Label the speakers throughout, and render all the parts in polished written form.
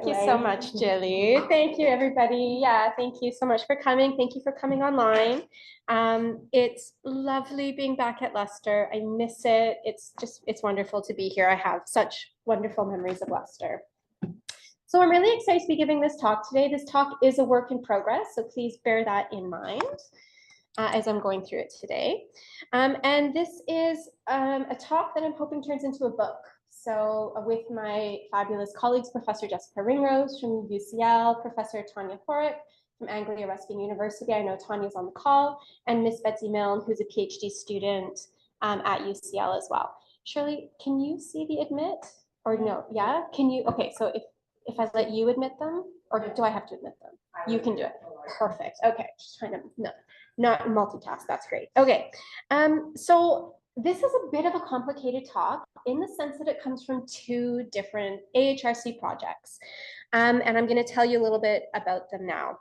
Speaker 1: you so much, Jilly. Thank you, everybody. Yeah, thank you so much for coming. Thank you for coming online. It's lovely being back at Leicester. I miss it. It's wonderful to be here. I have such wonderful memories of Leicester. So I'm really excited to be giving this talk today. This talk is a work in progress, so please bear that in mind as I'm going through it today. And this is a talk that I'm hoping turns into a book. So with my fabulous colleagues, Professor Jessica Ringrose from UCL, Professor Tanya Horrick from Anglia Ruskin University, I know Tanya's on the call, and Miss Betsy Milne, who's a PhD student at UCL as well. Shirley, can you see the admit? Or no, yeah? Can you, okay, so if I let you admit them, or do I have to admit them? You can do it. Perfect. Okay, just trying to not multitask. That's great. Okay, so this is a bit of a complicated talk in the sense that it comes from two different AHRC projects, and I'm going to tell you a little bit about them now.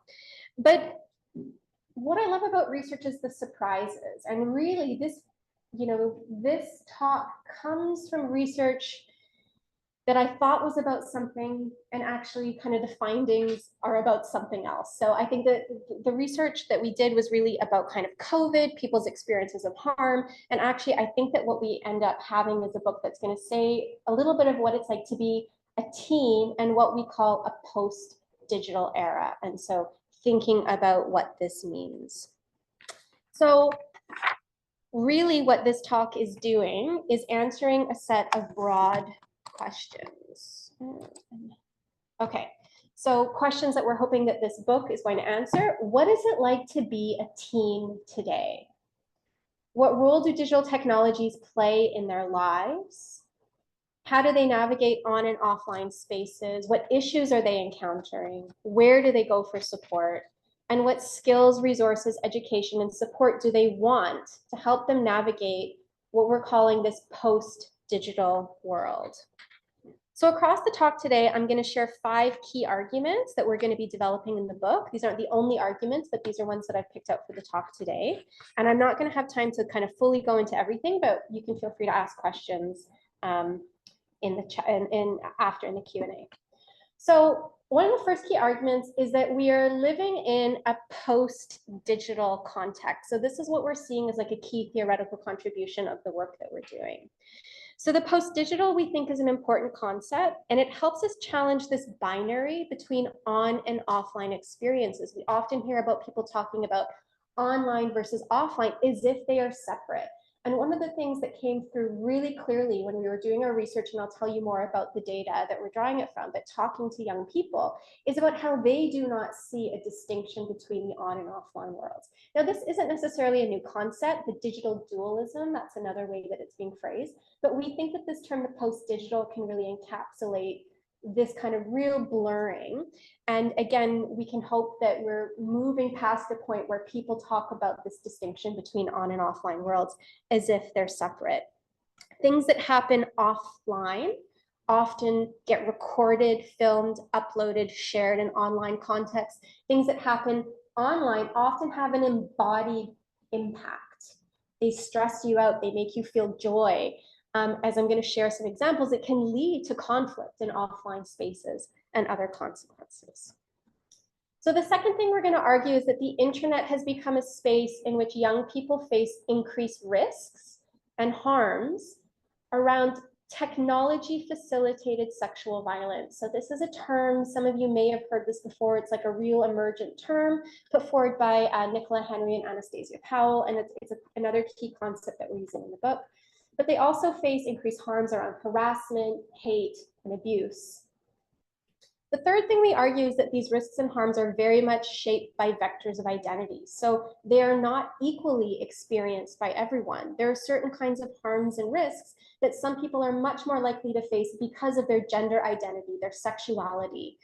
Speaker 1: But what I love about research is the surprises, and really this, this talk comes from research that I thought was about something, and actually kind of the findings are about something else. So I think that the research that we did was really about kind of COVID, people's experiences of harm. And actually, I think that what we end up having is a book that's going to say a little bit of what it's like to be a teen and what we call a post-digital era. And so thinking about what this means. So really what this talk is doing is answering a set of broad questions. Okay, so questions that we're hoping that this book is going to answer. What is it like to be a teen today? What role do digital technologies play in their lives? How do they navigate on and offline spaces? What issues are they encountering? Where do they go for support? And what skills, resources, education, and support do they want to help them navigate what we're calling this post-digital world? So across the talk today, I'm going to share 5 key arguments that we're going to be developing in the book. These aren't the only arguments, but these are ones that I've picked out for the talk today. And I'm not going to have time to kind of fully go into everything, but you can feel free to ask questions in the chat and after in the Q&A. So one of the first key arguments is that we are living in a post-digital context. So this is what we're seeing as like a key theoretical contribution of the work that we're doing. So the post-digital we think is an important concept, and it helps us challenge this binary between on and offline experiences. We often hear about people talking about online versus offline as if they are separate. And one of the things that came through really clearly when we were doing our research, and I'll tell you more about the data that we're drawing it from, but talking to young people, is about how they do not see a distinction between the on and offline worlds. Now, this isn't necessarily a new concept, the digital dualism, that's another way that it's being phrased, but we think that this term, the post-digital, can really encapsulate this kind of real blurring. And again, we can hope that we're moving past the point where people talk about this distinction between on and offline worlds as if they're separate. Things that happen offline often get recorded, filmed, uploaded, shared in online context. Things that happen online often have an embodied impact. They stress you out, they make you feel joy. As I'm going to share some examples, it can lead to conflict in offline spaces and other consequences. So the second thing we're going to argue is that the internet has become a space in which young people face increased risks and harms around technology-facilitated sexual violence. So this is a term, some of you may have heard this before, it's like a real emergent term put forward by Nicola Henry and Anastasia Powell, and it's another key concept that we're using in the book. But they also face increased harms around harassment, hate, and abuse. The third thing we argue is that these risks and harms are very much shaped by vectors of identity. So they are not equally experienced by everyone. There are certain kinds of harms and risks that some people are much more likely to face because of their gender identity, their sexuality,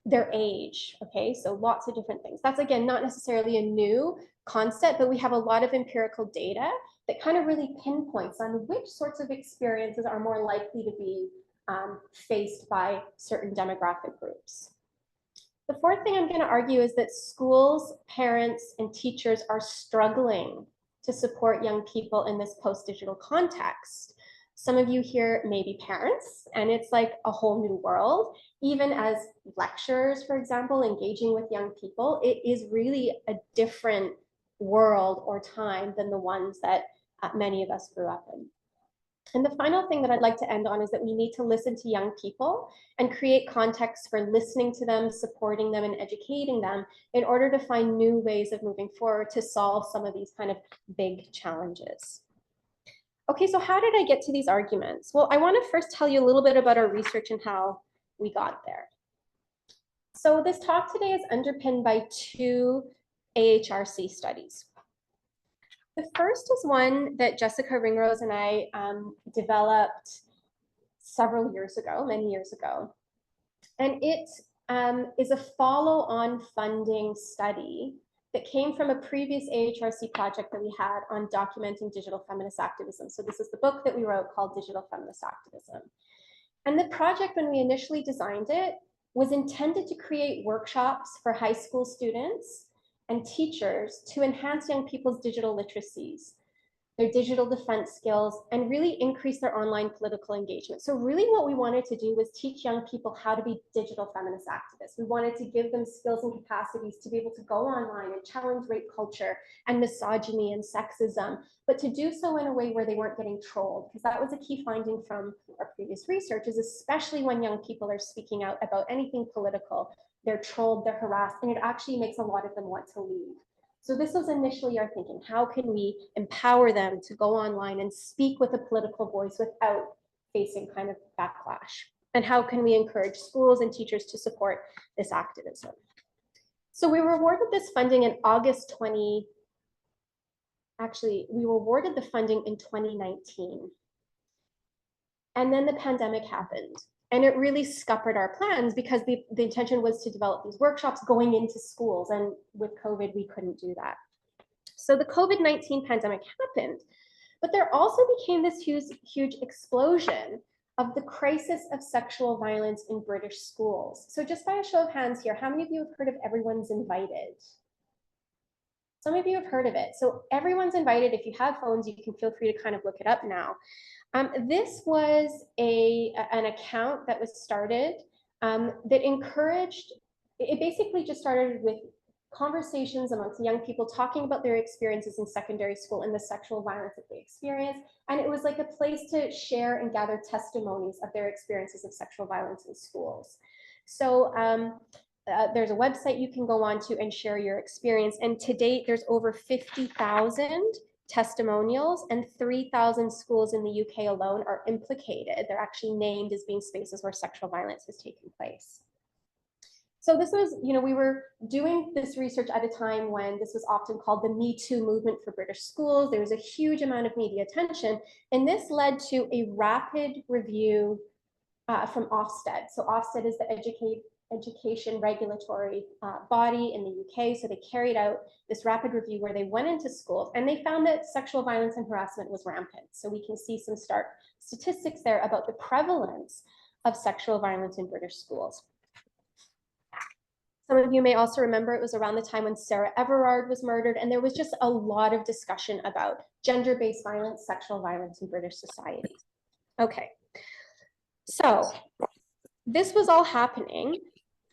Speaker 1: their age, okay? So lots of different things. That's, again, not necessarily a new concept, but we have a lot of empirical data that kind of really pinpoints on which sorts of experiences are more likely to be faced by certain demographic groups. The fourth thing I'm going to argue is that schools, parents, and teachers are struggling to support young people in this post-digital context. Some of you here may be parents, and it's like a whole new world. even as lecturers, for example, engaging with young people, it is really a different world or time than the ones that many of us grew up in. And the final thing that I'd like to end on is that we need to listen to young people and create context for listening to them, supporting them, and educating them in order to find new ways of moving forward to solve some of these kind of big challenges. Okay, so how did I get to these arguments? Well, I want to first tell you a little bit about our research and how we got there. So this talk today is underpinned by two AHRC studies. The first is one that Jessica Ringrose and I developed several years ago, many years ago. And it is a follow-on funding study that came from a previous AHRC project that we had on documenting digital feminist activism. So this is the book that we wrote called Digital Feminist Activism. And the project, when we initially designed it, was intended to create workshops for high school students and teachers to enhance young people's digital literacies, their digital defense skills, and really increase their online political engagement. So really what we wanted to do was teach young people how to be digital feminist activists. We wanted to give them skills and capacities to be able to go online and challenge rape culture and misogyny and sexism, but to do so in a way where they weren't getting trolled, because that was a key finding from our previous research, is especially when young people are speaking out about anything political, they're trolled, they're harassed, and it actually makes a lot of them want to leave. So this was initially our thinking. How can we empower them to go online and speak with a political voice without facing kind of backlash? And how can we encourage schools and teachers to support this activism? So we were awarded this funding in August 20, actually, we were awarded the funding in 2019. And then the pandemic happened. And it really scuppered our plans because the intention was to develop these workshops going into schools. And with COVID, we couldn't do that. So the COVID-19 pandemic happened, but there also became this huge explosion of the crisis of sexual violence in British schools. So just by a show of hands here, how many of you have heard of Everyone's Invited? Some of you have heard of it. So Everyone's Invited. If you have phones, you can feel free to kind of look it up now. This was an account that was started that encouraged, it basically just started with conversations amongst young people talking about their experiences in secondary school and the sexual violence that they experienced. And it was like a place to share and gather testimonies of their experiences of sexual violence in schools. So there's a website you can go on to and share your experience. And to date, there's over 50,000 testimonials, and 3,000 schools in the UK alone are implicated. They're actually named as being spaces where sexual violence has taken place. So this was, we were doing this research at a time when this was often called the Me Too movement for British schools. There was a huge amount of media attention, and this led to a rapid review from Ofsted. So Ofsted is the education regulatory body in the UK. So they carried out this rapid review where they went into schools and they found that sexual violence and harassment was rampant. So we can see some stark statistics there about the prevalence of sexual violence in British schools. Some of you may also remember it was around the time when Sarah Everard was murdered, and there was just a lot of discussion about gender-based violence, sexual violence in British society. Okay, so this was all happening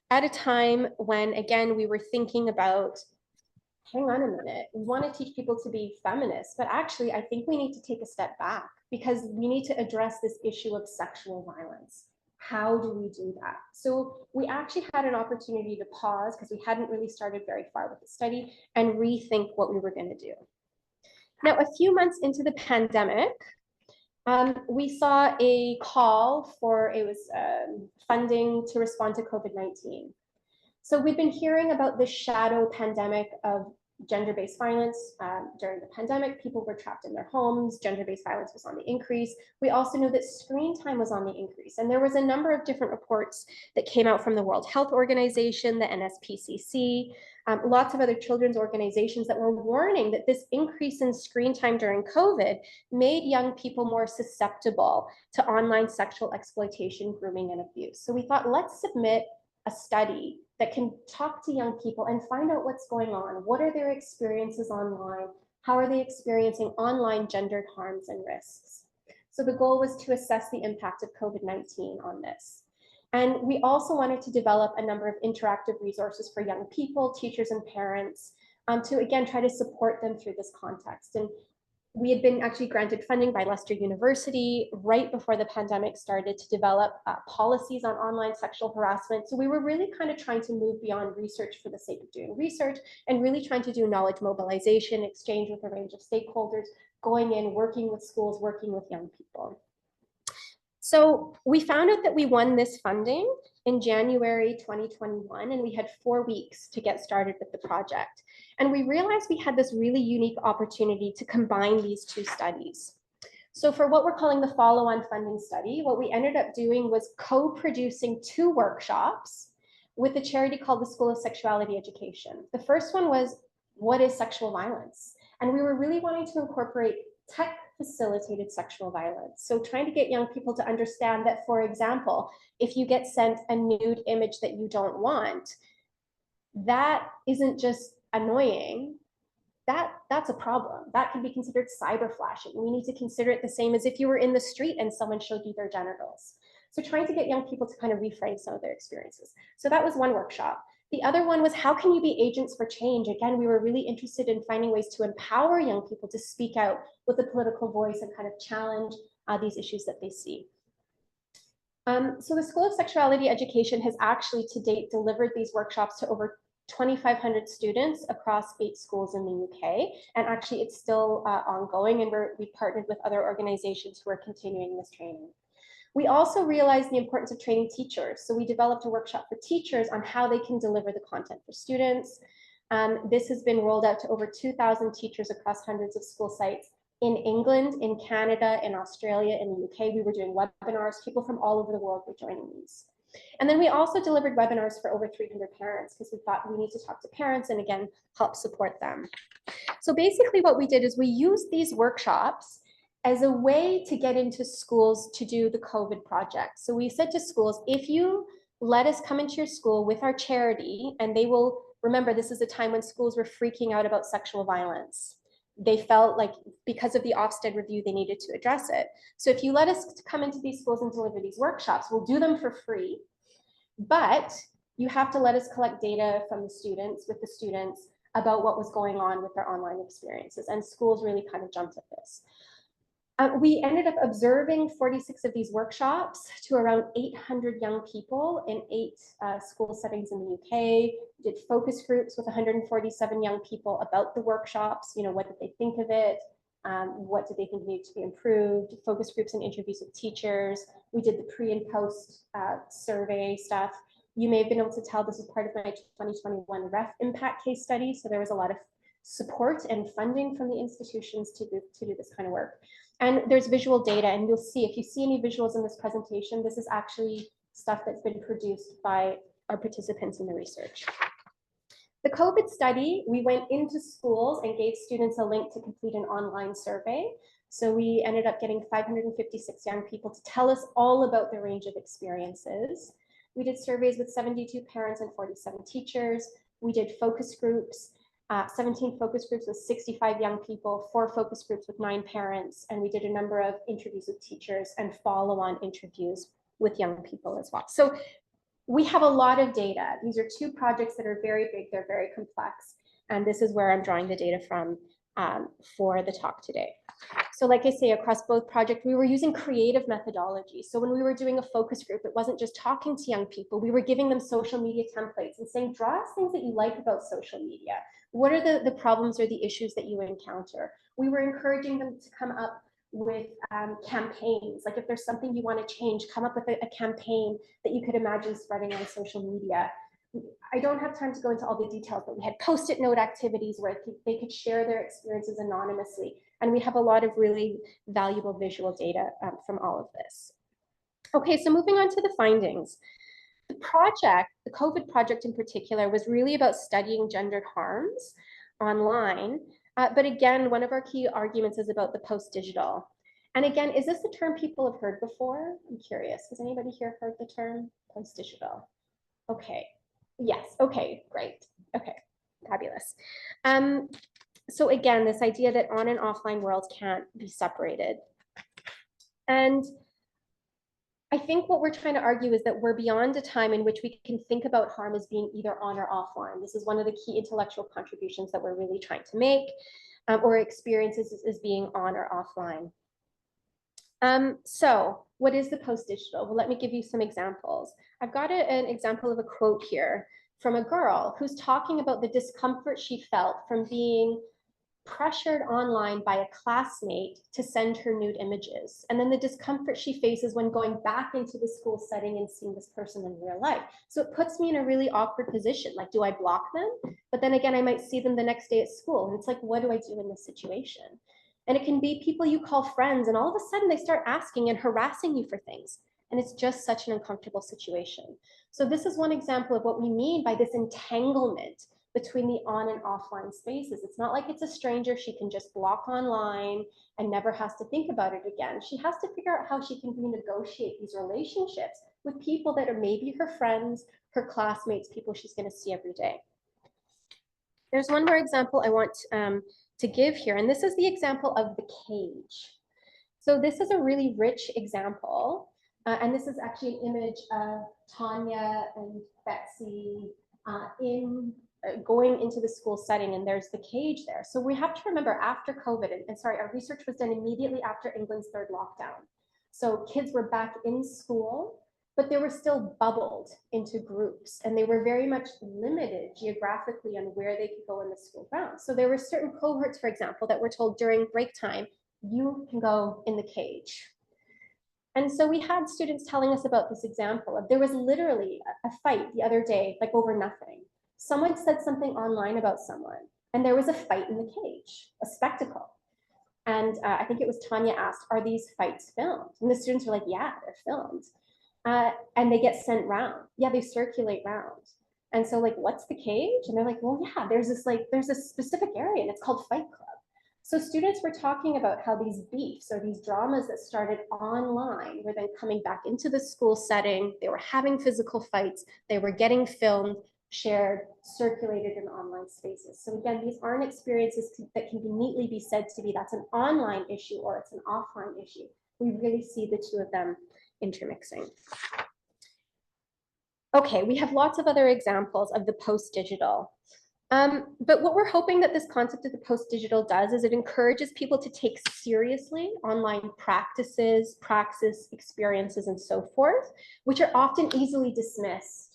Speaker 1: at a time when, again, we were thinking about, hang on a minute, we want to teach people to be feminists, but actually I think we need to take a step back because we need to address this issue of sexual violence. How do we do that? So we actually had an opportunity to pause because we hadn't really started very far with the study and rethink what we were going to do. Now, a few months into the pandemic, we saw a call for, funding to respond to COVID-19. So we've been hearing about this shadow pandemic of gender-based violence. During the pandemic, people were trapped in their homes, gender-based violence was on the increase. We also know that screen time was on the increase. And there was a number of different reports that came out from the World Health Organization, the NSPCC, lots of other children's organizations that were warning that this increase in screen time during COVID made young people more susceptible to online sexual exploitation, grooming, and abuse. So we thought, let's submit a study that can talk to young people and find out what's going on. What are their experiences online? How are they experiencing online gendered harms and risks? So the goal was to assess the impact of COVID-19 on this. And we also wanted to develop a number of interactive resources for young people, teachers, and parents to, again, try to support them through this context. And we had been actually granted funding by Leicester University right before the pandemic started to develop policies on online sexual harassment. So we were really kind of trying to move beyond research for the sake of doing research and really trying to do knowledge mobilization, exchange with a range of stakeholders, going in, working with schools, working with young people. So we found out that we won this funding in January 2021, and we had 4 weeks to get started with the project. And we realized we had this really unique opportunity to combine these two studies. So for what we're calling the follow-on funding study, what we ended up doing was co-producing 2 workshops with a charity called the School of Sexuality Education. The first one was, what is sexual violence? And we were really wanting to incorporate tech-facilitated sexual violence. So trying to get young people to understand that, for example, if you get sent a nude image that you don't want, that isn't just annoying, that's a problem. That can be considered cyber flashing. We need to consider it the same as if you were in the street and someone showed you their genitals. So trying to get young people to kind of reframe some of their experiences. So that was one workshop. The other one was, how can you be agents for change? Again, we were really interested in finding ways to empower young people to speak out with a political voice and kind of challenge these issues that they see. So the School of Sexuality Education has actually to date delivered these workshops to over 2,500 students across 8 schools in the UK. And actually it's still ongoing, and we partnered with other organizations who are continuing this training. We also realized the importance of training teachers. So we developed a workshop for teachers on how they can deliver the content for students. This has been rolled out to over 2,000 teachers across hundreds of school sites in England, in Canada, in Australia, in the UK. We were doing webinars. People from all over the world were joining these. And then we also delivered webinars for over 300 parents because we thought we need to talk to parents and, again, help support them. So basically what we did is we used these workshops as a way to get into schools to do the COVID project. So we said to schools, if you let us come into your school with our charity, and they will, remember, this is a time when schools were freaking out about sexual violence. They felt like because of the Ofsted review, they needed to address it. So if you let us come into these schools and deliver these workshops, we'll do them for free, but you have to let us collect data from the students, with the students, about what was going on with their online experiences. And schools really kind of jumped at this. We ended up observing 46 of these workshops to around 800 young people in 8 school settings in the UK. We did focus groups with 147 young people about the workshops. You know, what did they think of it? What did they think needed to be improved? Focus groups and interviews with teachers. We did the pre and post survey stuff. You may have been able to tell this was part of my 2021 REF impact case study. So there was a lot of support and funding from the institutions to do this kind of work. And there's visual data, and you'll see, if you see any visuals in this presentation, this is actually stuff that's been produced by our participants in the research. The COVID study, we went into schools and gave students a link to complete an online survey. So we ended up getting 556 young people to tell us all about their range of experiences. We did surveys with 72 parents and 47 teachers. We did focus groups. 17 focus groups with 65 young people, 4 focus groups with 9 parents, and we did a number of interviews with teachers and follow-on interviews with young people as well. So we have a lot of data. These are 2 projects that are very big, they're very complex, and this is where I'm drawing the data from for the talk today. So like I say, across both projects, we were using creative methodology. So when we were doing a focus group, it wasn't just talking to young people, we were giving them social media templates and saying, draw us things that you like about social media. What are the problems or the issues that you encounter? We were encouraging them to come up with campaigns. Like if there's something you want to change, come up with a campaign that you could imagine spreading on social media. I don't have time to go into all the details, but we had post-it note activities where they could share their experiences anonymously. And we have a lot of really valuable visual data from all of this. Okay, so moving on to the findings. The project, the COVID project in particular, was really about studying gendered harms online. But again, one of our key arguments is about the post-digital. And again, is this a term people have heard before? I'm curious. Has anybody here heard the term post-digital? Okay. Yes. Okay, great. Okay, fabulous. So again, this idea that on and offline worlds can't be separated. And I think what we're trying to argue is that we're beyond a time in which we can think about harm as being either on or offline. This is one of the key intellectual contributions that we're really trying to make, or experiences as being on or offline. So what is the post-digital? Well, let me give you some examples. I've got an example of a quote here from a girl who's talking about the discomfort she felt from being pressured online by a classmate to send her nude images, and then the discomfort she faces when going back into the school setting and seeing this person in real life. So it puts me in a really awkward position. Like, do I block them? But then again, I might see them the next day at school, and it's like, what do I do in this situation? And it can be people you call friends, and all of a sudden they start asking and harassing you for things. And it's just such an uncomfortable situation. So this is one example of what we mean by this entanglement between the on and offline spaces. It's not like it's a stranger she can just block online and never has to think about it again. She has to figure out how she can renegotiate these relationships with people that are maybe her friends, her classmates, people she's going to see every day. There's one more example I want to give here, and this is the example of the cage. So this is a really rich example, and this is actually an image of Tanya and Betsy going into the school setting, and there's the cage there. So we have to remember, after COVID, and sorry, our research was done immediately after England's third lockdown. So kids were back in school, but they were still bubbled into groups, and they were very much limited geographically on where they could go in the school grounds. So there were certain cohorts, for example, that were told during break time, you can go in the cage. And so we had students telling us about this example of, there was literally a fight the other day, like over nothing. Someone said something online about someone, and there was a fight in the cage, a spectacle. And I think it was Tanya asked, are these fights filmed? And the students were like, yeah, they're filmed. And they get sent round. Yeah, they circulate round. And so like, what's the cage? And they're like, well, yeah, there's a specific area, and it's called Fight Club. So students were talking about how these beefs or these dramas that started online were then coming back into the school setting. They were having physical fights. They were getting filmed, shared, circulated in online spaces. So again, these aren't experiences that can neatly be said to be that's an online issue or it's an offline issue. We really see the two of them intermixing. Okay, we have lots of other examples of the post-digital. But what we're hoping that this concept of the post-digital does is it encourages people to take seriously online practices, praxis, experiences, and so forth, which are often easily dismissed.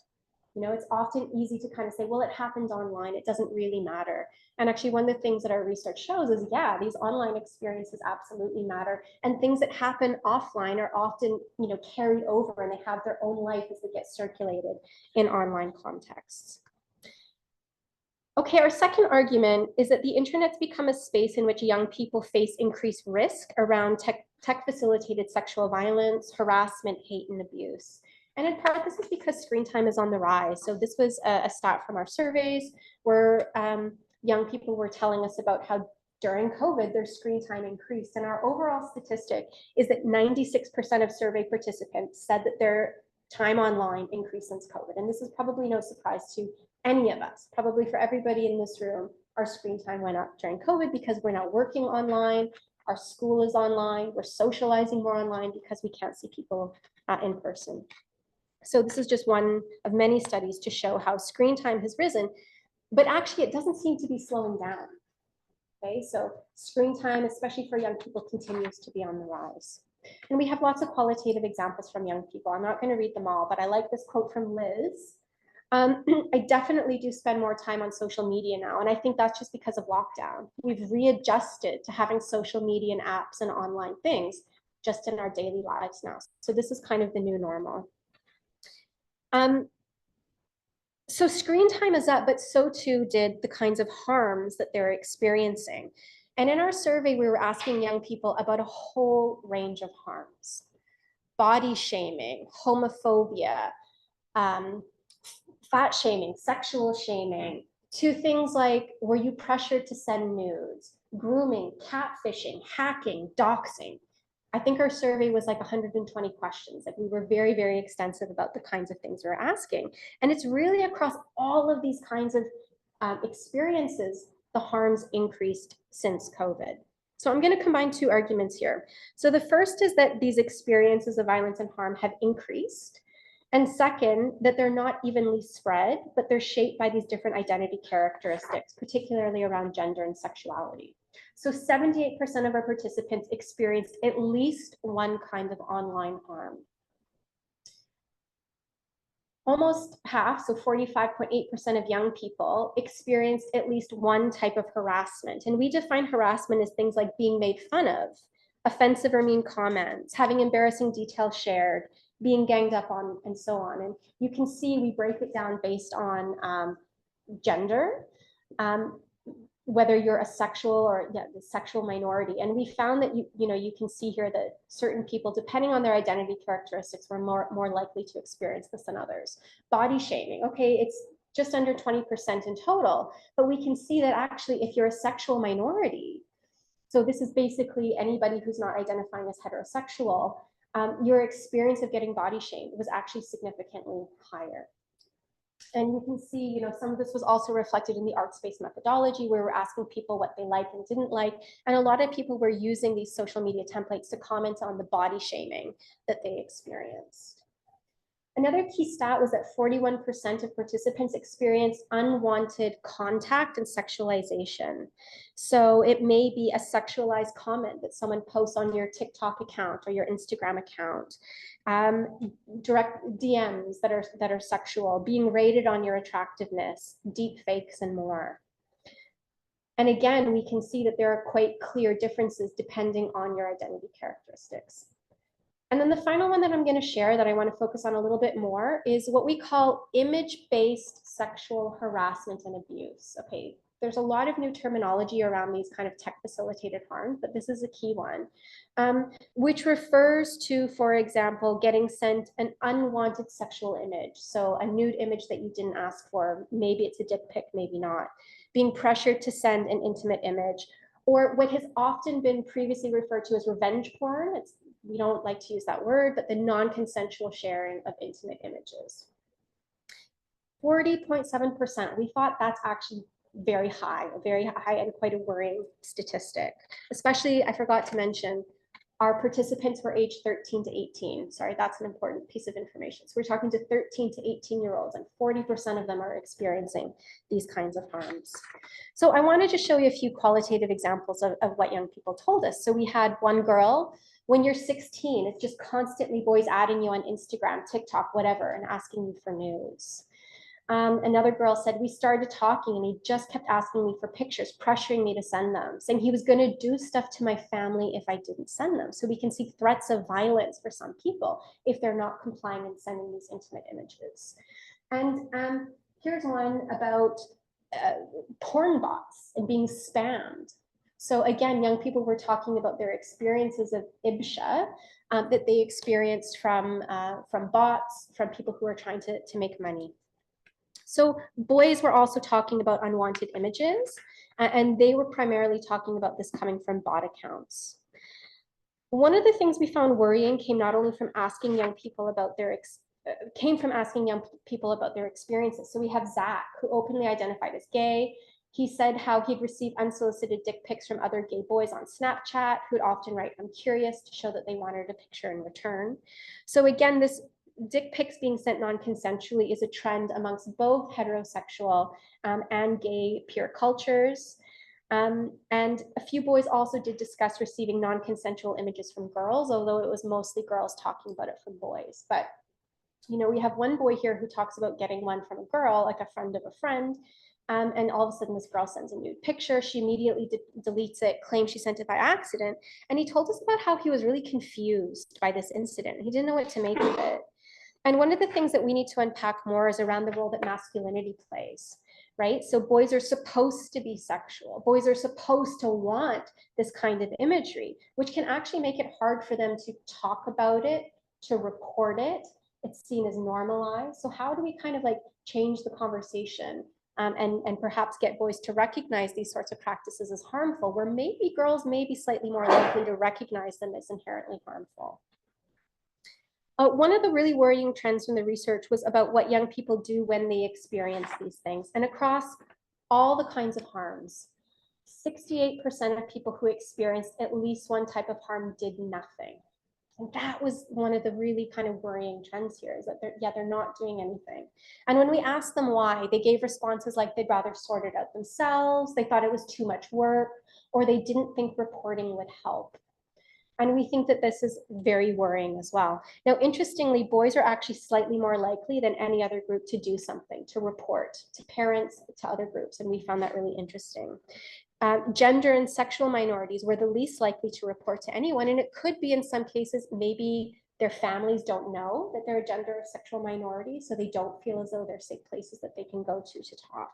Speaker 1: You know, it's often easy to kind of say, well, it happens online, it doesn't really matter. And actually, one of the things that our research shows is, yeah, these online experiences absolutely matter. And things that happen offline are often, you know, carried over, and they have their own life as they get circulated in online contexts. Okay, our second argument is that the internet's become a space in which young people face increased risk around tech-facilitated sexual violence, harassment, hate, and abuse. And in part, this is because screen time is on the rise. So this was a stat from our surveys where young people were telling us about how during COVID, their screen time increased. And our overall statistic is that 96% of survey participants said that their time online increased since COVID. And this is probably no surprise to any of us, probably for everybody in this room. Our screen time went up during COVID because we're now working online, our school is online, we're socializing more online because we can't see people in person. So this is just one of many studies to show how screen time has risen, but actually it doesn't seem to be slowing down. Okay, so screen time, especially for young people, continues to be on the rise. And we have lots of qualitative examples from young people. I'm not going to read them all, but I like this quote from Liz. I definitely do spend more time on social media now, and I think that's just because of lockdown. We've readjusted to having social media and apps and online things just in our daily lives now. So this is kind of the new normal. So screen time is up, but so too did the kinds of harms that they're experiencing. And in our survey, we were asking young people about a whole range of harms: body shaming, homophobia, fat shaming, sexual shaming, to things like, were you pressured to send nudes, grooming, catfishing, hacking, doxing. I think our survey was like 120 questions. Like, we were very, very extensive about the kinds of things we're asking. And it's really across all of these kinds of experiences, the harms increased since COVID. So I'm going to combine two arguments here. So the first is that these experiences of violence and harm have increased. And second, that they're not evenly spread, but they're shaped by these different identity characteristics, particularly around gender and sexuality. So 78% of our participants experienced at least one kind of online harm. Almost half, so 45.8% of young people experienced at least one type of harassment. And we define harassment as things like being made fun of, offensive or mean comments, having embarrassing details shared, being ganged up on, and so on. And you can see we break it down based on gender, whether you're a sexual or the sexual minority. And we found that you can see here that certain people, depending on their identity characteristics, were more likely to experience this than others. Body shaming, okay, it's just under 20% in total, but we can see that actually if you're a sexual minority, so this is basically anybody who's not identifying as heterosexual, your experience of getting body shamed was actually significantly higher. And you can see, some of this was also reflected in the arts-based methodology, where we're asking people what they liked and didn't like. And a lot of people were using these social media templates to comment on the body shaming that they experienced. Another key stat was that 41% of participants experienced unwanted contact and sexualization. So it may be a sexualized comment that someone posts on your TikTok account or your Instagram account, direct DMs that are sexual, being rated on your attractiveness, deep fakes, and more. And again, we can see that there are quite clear differences depending on your identity characteristics. And then the final one that I'm going to share that I want to focus on a little bit more is what we call image-based sexual harassment and abuse. Okay, there's a lot of new terminology around these kind of tech-facilitated harms, but this is a key one, which refers to, for example, getting sent an unwanted sexual image. So a nude image that you didn't ask for, maybe it's a dick pic, maybe not. Being pressured to send an intimate image, or what has often been previously referred to as revenge porn. We don't like to use that word, but the non-consensual sharing of intimate images. 40.7%, we thought that's actually very high and quite a worrying statistic. Especially, I forgot to mention, our participants were aged 13 to 18. Sorry, that's an important piece of information. So we're talking to 13 to 18-year-olds, and 40% of them are experiencing these kinds of harms. So I wanted to show you a few qualitative examples of what young people told us. So we had one girl. When you're 16, it's just constantly boys adding you on Instagram, TikTok, whatever, and asking you for news. Another girl said, we started talking and he just kept asking me for pictures, pressuring me to send them, saying he was going to do stuff to my family if I didn't send them. So we can see threats of violence for some people if they're not complying and sending these intimate images. And here's one about porn bots and being spammed. So again, young people were talking about their experiences of IBSHA that they experienced from bots, from people who are trying to make money. So boys were also talking about unwanted images, and they were primarily talking about this coming from bot accounts. One of the things we found worrying came not only from asking young people about their experiences. So we have Zach, who openly identified as gay. He said how he'd received unsolicited dick pics from other gay boys on Snapchat, who'd often write, "I'm curious," to show that they wanted a picture in return. So again, this dick pics being sent non-consensually is a trend amongst both heterosexual and gay peer cultures. And a few boys also did discuss receiving non-consensual images from girls, although it was mostly girls talking about it from boys. But we have one boy here who talks about getting one from a girl, like a friend of a friend, and all of a sudden this girl sends a nude picture. She immediately deletes it, claims she sent it by accident. And he told us about how he was really confused by this incident. He didn't know what to make of it. And one of the things that we need to unpack more is around the role that masculinity plays, right? So boys are supposed to be sexual. Boys are supposed to want this kind of imagery, which can actually make it hard for them to talk about it, to report it. It's seen as normalized. So how do we kind of like change the conversation and perhaps get boys to recognize these sorts of practices as harmful, where maybe girls may be slightly more likely to recognize them as inherently harmful? One of the really worrying trends from the research was about what young people do when they experience these things, and across all the kinds of harms. 68% of people who experienced at least one type of harm did nothing. And that was one of the really kind of worrying trends here, is that they're not doing anything. And when we asked them why, they gave responses like they'd rather sort it out themselves, they thought it was too much work, or they didn't think reporting would help. And we think that this is very worrying as well. Now, interestingly, boys are actually slightly more likely than any other group to do something, to report to parents, to other groups. And we found that really interesting. Gender and sexual minorities were the least likely to report to anyone. And it could be in some cases, maybe their families don't know that they're a gender or sexual minority, so they don't feel as though they're safe places that they can go to talk.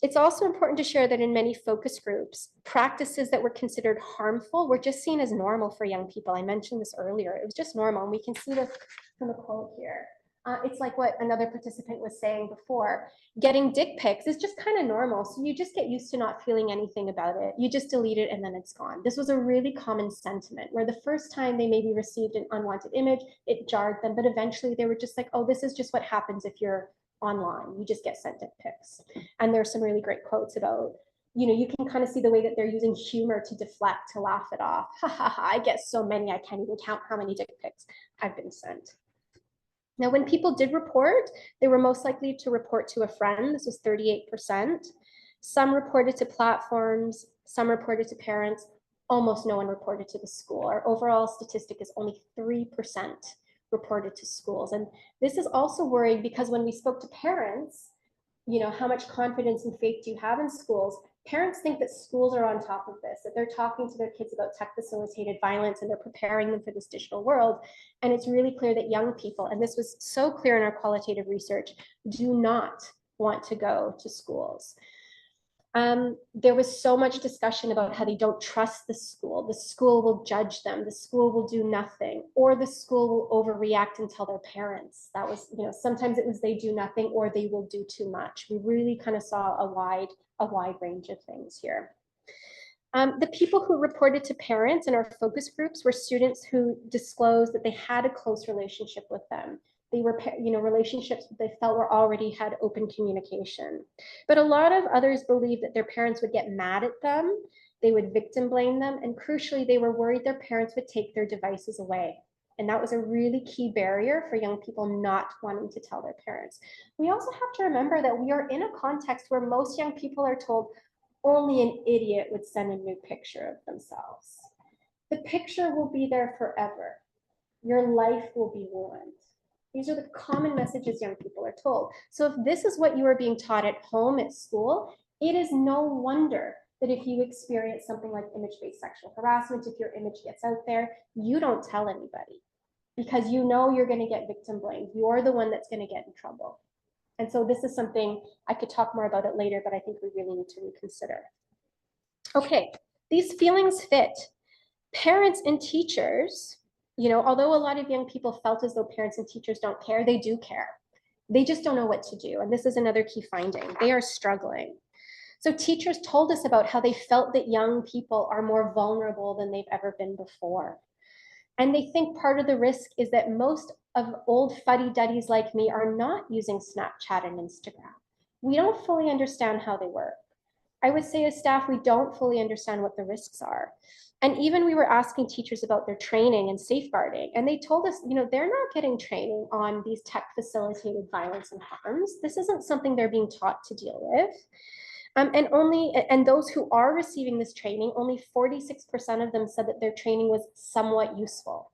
Speaker 1: It's also important to share that in many focus groups, practices that were considered harmful were just seen as normal for young people. I mentioned this earlier. It was just normal. And we can see this from the quote here. It's like what another participant was saying before. Getting dick pics is just kind of normal. So you just get used to not feeling anything about it. You just delete it and then it's gone. This was a really common sentiment where the first time they maybe received an unwanted image, it jarred them. But eventually they were just like, oh, this is just what happens if you're online. You just get sent dick pics. And there's some really great quotes about, you can kind of see the way that they're using humor to deflect, to laugh it off. Ha ha ha, I get so many, I can't even count how many dick pics I've been sent. Now, when people did report, they were most likely to report to a friend. This was 38%. Some reported to platforms, some reported to parents. Almost no one reported to the school. Our overall statistic is only 3% reported to schools. And this is also worrying because when we spoke to parents, how much confidence and faith do you have in schools? Parents think that schools are on top of this, that they're talking to their kids about tech-facilitated violence and they're preparing them for this digital world. And it's really clear that young people, and this was so clear in our qualitative research, do not want to go to schools. There was so much discussion about how they don't trust the school. The school will judge them. The school will do nothing, or the school will overreact and tell their parents. That was, sometimes it was they do nothing or they will do too much. We really kind of saw a wide range of things here. The people who reported to parents in our focus groups were students who disclosed that they had a close relationship with them. They were, relationships that they felt were already had open communication. But a lot of others believed that their parents would get mad at them, they would victim blame them, and crucially, they were worried their parents would take their devices away. And that was a really key barrier for young people not wanting to tell their parents. We also have to remember that we are in a context where most young people are told only an idiot would send a nude picture of themselves. The picture will be there forever. Your life will be ruined. These are the common messages young people are told. So if this is what you are being taught at home, at school, it is no wonder that if you experience something like image-based sexual harassment, if your image gets out there, you don't tell anybody because you're going to get victim blamed. You're the one that's going to get in trouble. And so this is something I could talk more about it later, but I think we really need to reconsider. Okay, these feelings fit. Parents and teachers, although a lot of young people felt as though parents and teachers don't care, they do care. They just don't know what to do. And this is another key finding. They are struggling. So teachers told us about how they felt that young people are more vulnerable than they've ever been before. And they think part of the risk is that most of old fuddy-duddies like me are not using Snapchat and Instagram. We don't fully understand how they work. I would say as staff, we don't fully understand what the risks are. And even we were asking teachers about their training and safeguarding, and they told us, they're not getting training on these tech-facilitated violence and harms. This isn't something they're being taught to deal with. And those who are receiving this training, only 46% of them said that their training was somewhat useful.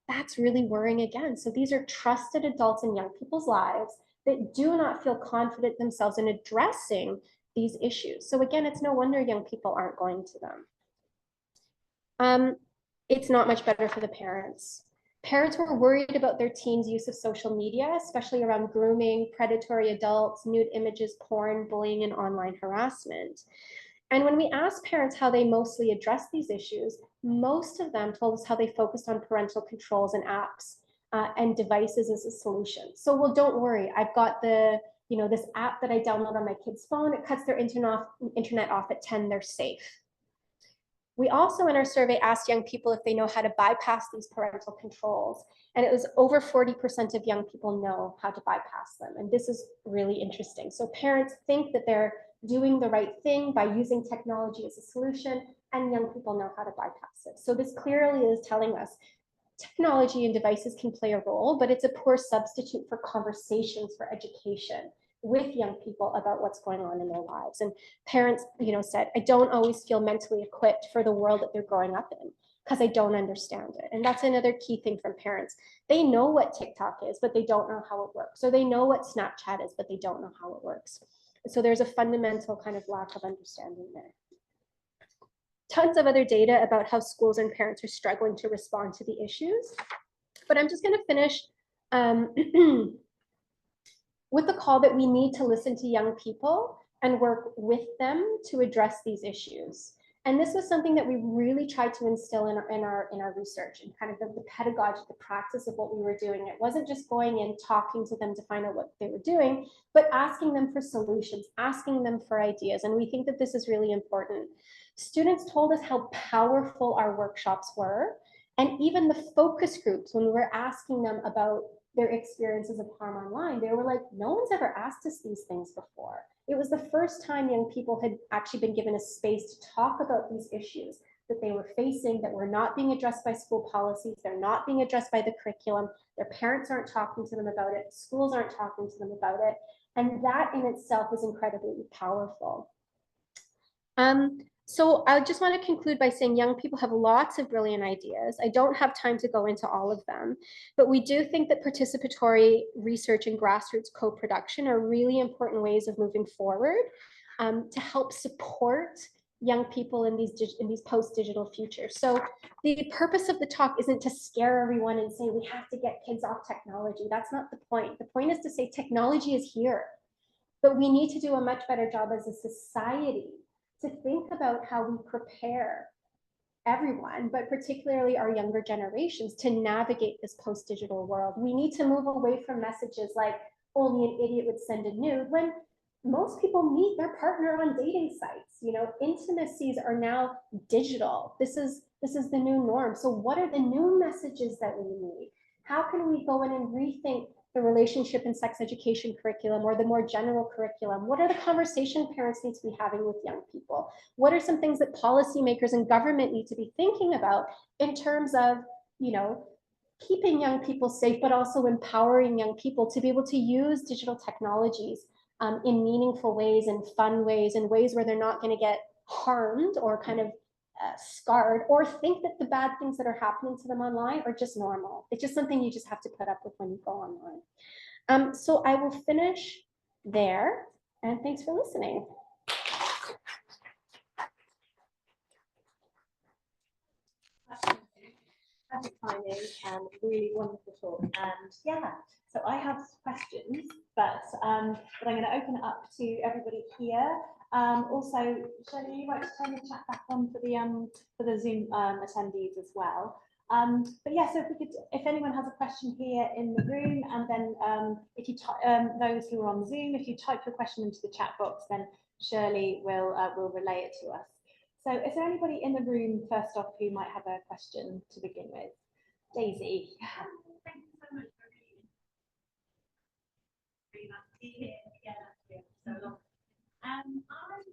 Speaker 1: That's really worrying again. So these are trusted adults in young people's lives that do not feel confident themselves in addressing these issues. So again, it's no wonder young people aren't going to them. It's not much better for the parents. Parents were worried about their teens' use of social media, especially around grooming, predatory adults, nude images, porn, bullying, and online harassment. And when we asked parents how they mostly address these issues, most of them told us how they focused on parental controls and apps and devices as a solution. So, well, don't worry, I've got this app that I download on my kid's phone. It cuts their internet off at 10, they're safe. We also, in our survey, asked young people if they know how to bypass these parental controls. And it was over 40% of young people know how to bypass them. And this is really interesting. So parents think that their doing the right thing by using technology as a solution, and young people know how to bypass it. So this clearly is telling us technology and devices can play a role, but it's a poor substitute for conversations, for education with young people about what's going on in their lives. And parents, said, I don't always feel mentally equipped for the world that they're growing up in because I don't understand it. And that's another key thing from parents. They know what TikTok is, but they don't know how it works. Or they know what Snapchat is, but they don't know how it works. So there's a fundamental kind of lack of understanding there. Tons of other data about how schools and parents are struggling to respond to the issues. But I'm just going to finish with the call that we need to listen to young people and work with them to address these issues. And this was something that we really tried to instill in our research and kind of the pedagogy, the practice of what we were doing. It wasn't just going in, talking to them to find out what they were doing, but asking them for solutions, asking them for ideas. And we think that this is really important. Students told us how powerful our workshops were. And even the focus groups, when we were asking them about their experiences of harm online, they were like, no one's ever asked us these things before. It was the first time young people had actually been given a space to talk about these issues that they were facing, that were not being addressed by school policies, they're not being addressed by the curriculum, their parents aren't talking to them about it, schools aren't talking to them about it, and that in itself is incredibly powerful. So I just want to conclude by saying young people have lots of brilliant ideas. I don't have time to go into all of them, but we do think that participatory research and grassroots co-production are really important ways of moving forward to help support young people in these post-digital futures. So the purpose of the talk isn't to scare everyone and say we have to get kids off technology. That's not the point. The point is to say technology is here, but we need to do a much better job as a society to think about how we prepare everyone, but particularly our younger generations, to navigate this post-digital world. We need to move away from messages like only an idiot would send a nude, when most people meet their partner on dating sites. Intimacies are now digital. This is the new norm. So what are the new messages that we need? How can we go in and rethink the relationship and sex education curriculum or the more general curriculum? What are the conversations parents need to be having with young people? What are some things that policymakers and government need to be thinking about in terms of, keeping young people safe, but also empowering young people to be able to use digital technologies in meaningful ways and fun ways, and ways where they're not going to get harmed or kind of scarred, or think that the bad things that are happening to them online are just normal. It's just something you just have to put up with when you go online. So I will finish there, and thanks for listening.
Speaker 2: Perfect timing and really wonderful talk. And yeah, so I have questions, but I'm going to open it up to everybody here. Also, Shirley, you might turn the chat back on for the Zoom attendees as well. But yeah, so if anyone has a question here in the room, and then if you those who are on Zoom, if you type your question into the chat box, then Shirley will relay it to us. So is there anybody in the room, first off, who might have a question to begin with? Daisy.